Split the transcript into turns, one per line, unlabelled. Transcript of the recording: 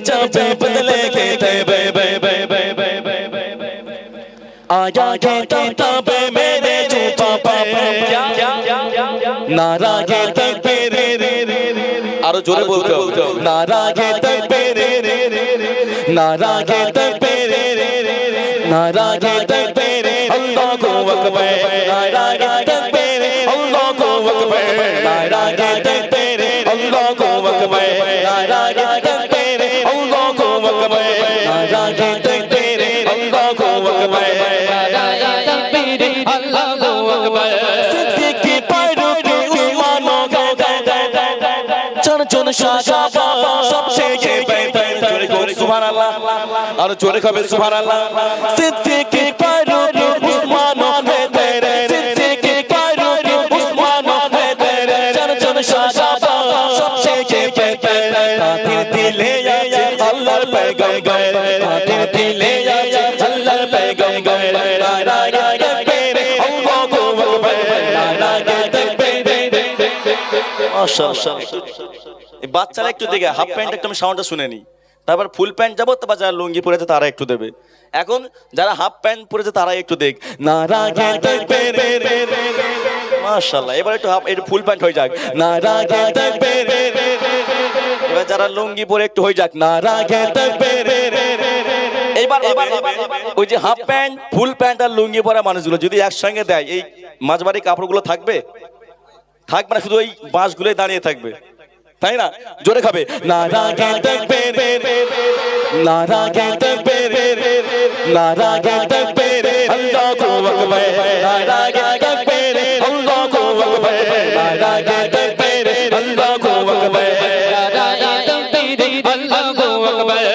जाबे बदले के तबे आया के तबे मेरे जो पापा नारा के तबे आरो जोरे बोलते हो नारा के तबे नारा के तबे नारा के तबे अल्लाह को अकबर नारा के तबे अल्लाह को अकबर नारा के तबे अल्लाह को अकबर नारा के तबे अल्लाह को अकबर नारा के तबे अल्लाह को अकबर नारा के तबे अल्लाह को अकबर सिद्दीक की पैरों पे उस्मानों का चन चन शाबाश सबसे ये बेहतर जोरे जोरे सुभान अल्लाह और जोरे कबे सुभान अल्लाह सिद्दीक की पैरों पे उस्मानों है तेरे सिद्दीक की पैरों पे उस्मानों है तेरे चन चन शाबाश सबसे ये बेहतर कातिल दिले या अल्लाह पैगंबर कातिल दिले या अल्लाह पैगंबर नारा के तकबीर अल्लाह को अकबर नारा के तकबीर माशाअल्लाह এই বাচ্চারা একটু দেখে হাফ প্যান্ট একটু আমি সাউন্ডটা শুনে নি তারপর ফুল প্যান্ট যাবো তো যারা লুঙ্গি পরেছে তারা একটু দেবে এখন যারা হাফ প্যান্ট পরেছে তারা একটু দেখ নারা কে তাকবীর মাশাআল্লাহ এবার একটু হাফ একটু ফুল প্যান্ট হয়ে যাক নারা কে তাকবীর এবার যারা লুঙ্গি পরে একটু হয়ে যাক নারা কে তাকবীর এবার ওই যে হাফ প্যান্ট ফুল প্যান্ট আর লুঙ্গি পরা মানুষগুলো যদি একসঙ্গে দেয় এই মাঝবাড়ি কাপড়গুলো থাকবে থাকবে না শুধু ওই বাঁশগুলোই দাঁড়িয়ে থাকবে তাই না জোরে খাবে নারা কে তাকবীর নারা কে তাকবীর নারা কে তাকবীর আল্লাহ কো আকবার নারা কে তাকবীর আল্লাহ কো আকবার নারা কে তাকবীর আল্লাহ কো আকবার নারা কে তাকবীর আল্লাহ কো আকবার